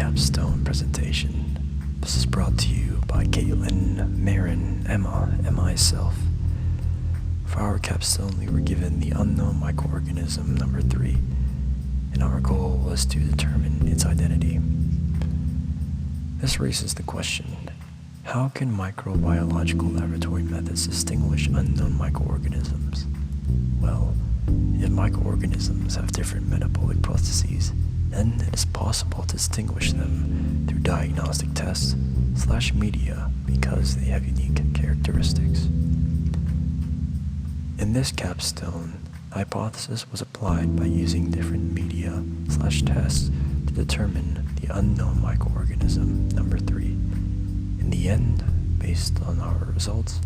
Capstone presentation. This is brought to you by Caitlin, Marin, Emma, and myself. For our capstone, we were given the unknown microorganism number 3, and our goal was to determine its identity. This raises the question, how can microbiological laboratory methods distinguish unknown microorganisms? Well, if microorganisms have different metabolic processes, then it is possible to distinguish them through diagnostic tests / media because they have unique characteristics. In this capstone, the hypothesis was applied by using different media / tests to determine the unknown microorganism number 3. In the end, based on our results,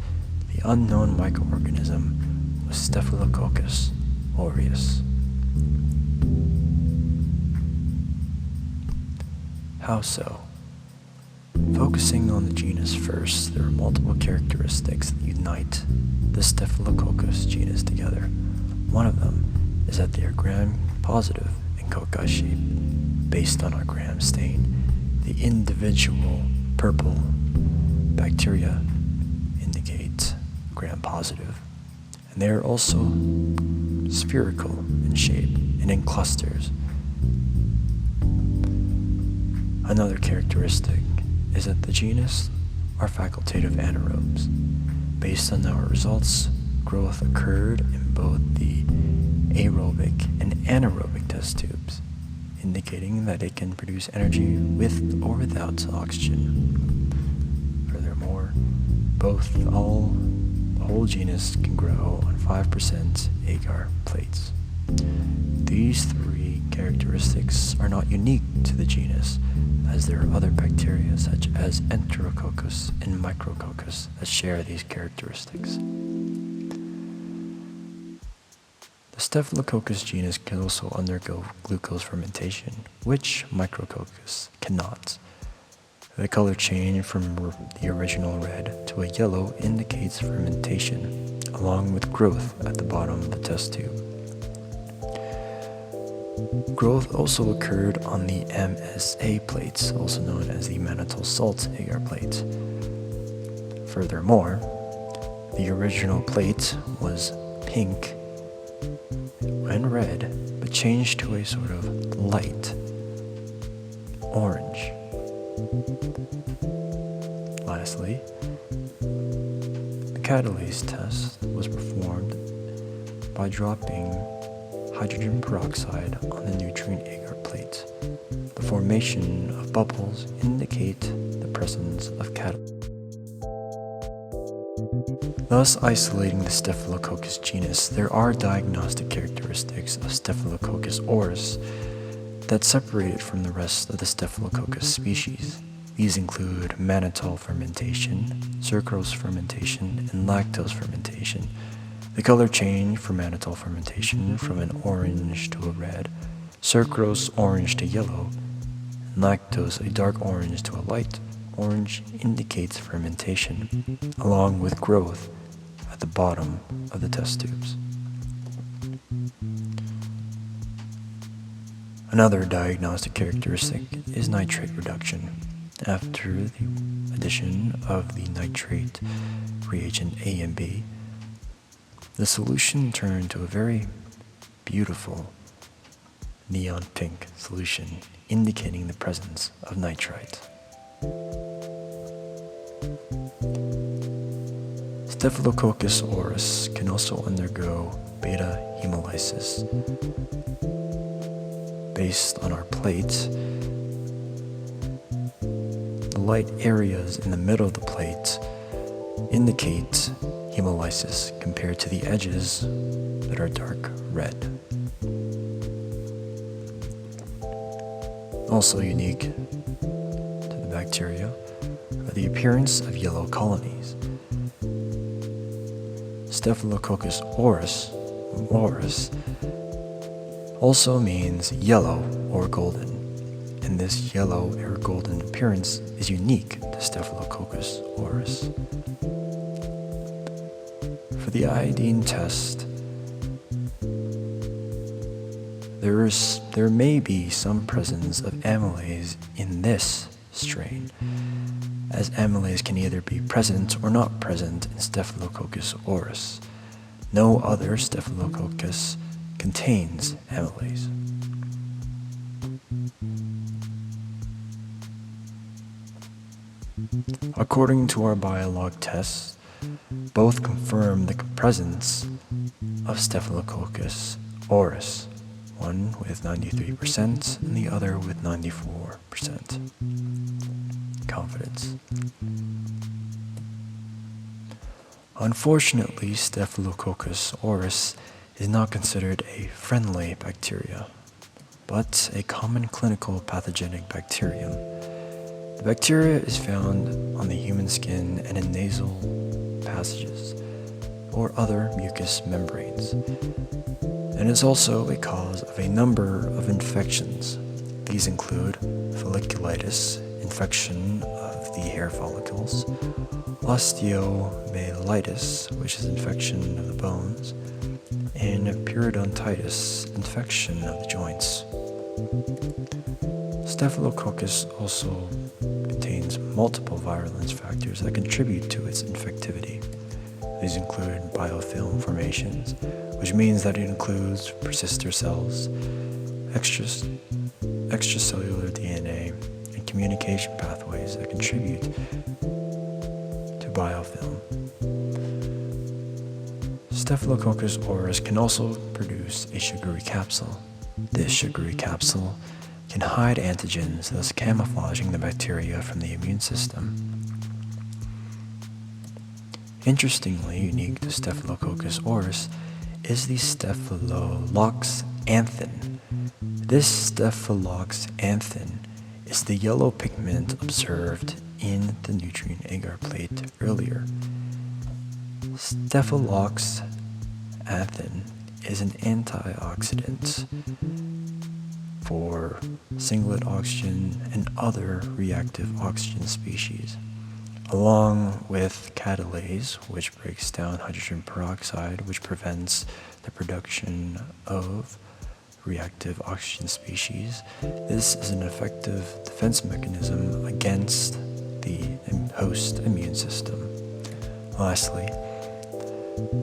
the unknown microorganism was Staphylococcus aureus. How so? Focusing on the genus first, there are multiple characteristics that unite the Staphylococcus genus together. One of them is that they are gram-positive in cocci shape. Based on our gram stain, the individual purple bacteria indicate gram-positive, and they are also spherical in shape and in clusters. Another characteristic is that the genus are facultative anaerobes. Based on our results, growth occurred in both the aerobic and anaerobic test tubes, indicating that it can produce energy with or without oxygen. Furthermore, the whole genus can grow on 5% agar plates. These 3 characteristics are not unique to the genus, as there are other bacteria such as Enterococcus and Micrococcus that share these characteristics. The Staphylococcus genus can also undergo glucose fermentation, which Micrococcus cannot. The color change from the original red to a yellow indicates fermentation, along with growth at the bottom of the test tube. Growth also occurred on the MSA plates, also known as the mannitol salt agar plates. Furthermore, the original plate was pink and red, but changed to a sort of light orange. Lastly, the catalase test was performed by dropping hydrogen peroxide on the nutrient agar plate. The formation of bubbles indicate the presence of catalase. Thus isolating the Staphylococcus genus, there are diagnostic characteristics of Staphylococcus aureus that separate it from the rest of the Staphylococcus species. These include mannitol fermentation, sucrose fermentation, and lactose fermentation. The color change for mannitol fermentation from an orange to a red, sucrose orange to yellow, and lactose a dark orange to a light orange indicates fermentation, along with growth at the bottom of the test tubes. Another diagnostic characteristic is nitrate reduction. After the addition of the nitrate reagent A and B, the solution turned to a very beautiful neon pink solution, indicating the presence of nitrite. Staphylococcus aureus can also undergo beta hemolysis. Based on our plate, the light areas in the middle of the plate indicate hemolysis compared to the edges that are dark red. Also unique to the bacteria are the appearance of yellow colonies. Staphylococcus aureus also means yellow or golden, and this yellow or golden appearance is unique to Staphylococcus aureus. For the iodine test, there may be some presence of amylase in this strain, as amylase can either be present or not present in Staphylococcus aureus. No other Staphylococcus contains amylase. According to our biolog tests, both confirm the presence of Staphylococcus aureus, one with 93% and the other with 94% confidence. Unfortunately, Staphylococcus aureus is not considered a friendly bacteria, but a common clinical pathogenic bacterium. The bacteria is found on the human skin and in nasal passages or other mucous membranes, and is also a cause of a number of infections. These include folliculitis, infection of the hair follicles, osteomyelitis, which is infection of the bones, and periodontitis, infection of the joints. Staphylococcus also contains multiple virulence factors that contribute to its infectivity. These include biofilm formations, which means that it includes persister cells, extracellular DNA, and communication pathways that contribute to biofilm. Staphylococcus aureus can also produce a sugary capsule. This sugary capsule can hide antigens, thus camouflaging the bacteria from the immune system. Interestingly, unique to Staphylococcus aureus is the staphyloxanthin. This staphyloxanthin is the yellow pigment observed in the nutrient agar plate earlier. Staphyloxanthin is an antioxidant for singlet oxygen and other reactive oxygen species, along with catalase, which breaks down hydrogen peroxide, which prevents the production of reactive oxygen species. This is an effective defense mechanism against the host immune system. Lastly,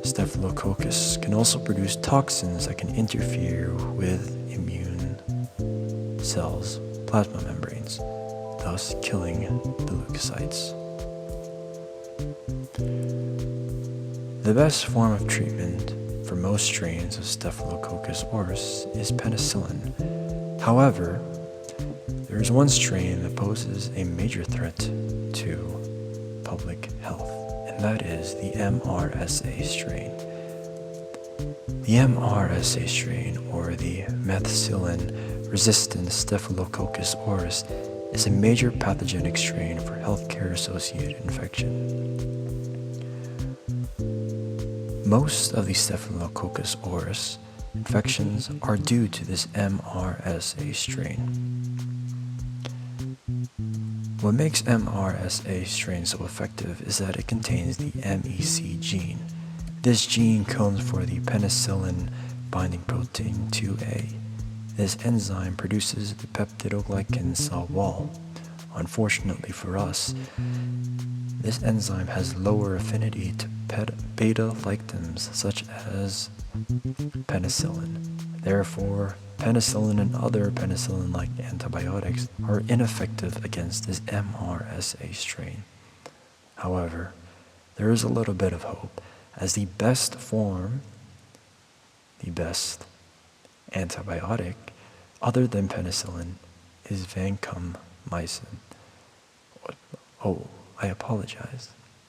Staphylococcus can also produce toxins that can interfere with immune cells' plasma membranes, thus killing the leukocytes. The best form of treatment for most strains of Staphylococcus aureus is penicillin. However, there is one strain that poses a major threat to public health, and that is the MRSA strain. The MRSA strain, or the methicillin-resistant Staphylococcus aureus, is a major pathogenic strain for healthcare-associated infection. Most of the Staphylococcus aureus infections are due to this MRSA strain. What makes MRSA strain so effective is that it contains the MEC gene. This gene codes for the penicillin binding protein 2A. This enzyme produces the peptidoglycan cell wall. Unfortunately for us, this enzyme has lower affinity to beta-lactams such as penicillin. Therefore, penicillin and other penicillin-like antibiotics are ineffective against this MRSA strain. However, there is a little bit of hope, as the best antibiotic other than penicillin is vancomycin.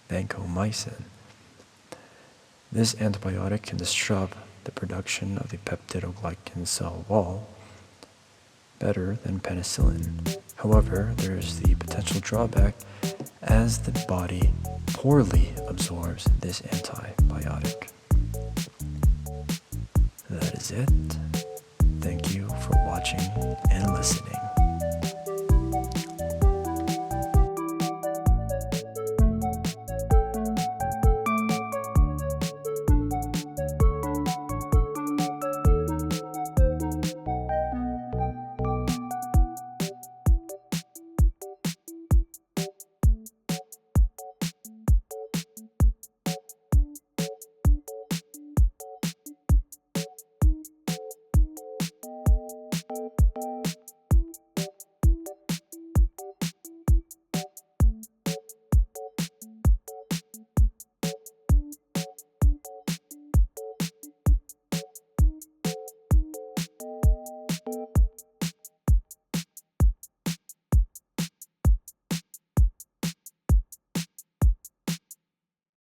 Vancomycin. This antibiotic can disrupt the production of the peptidoglycan cell wall better than penicillin. However, there is the potential drawback as the body poorly absorbs this antibiotic. That is it. Thank you for watching and listening.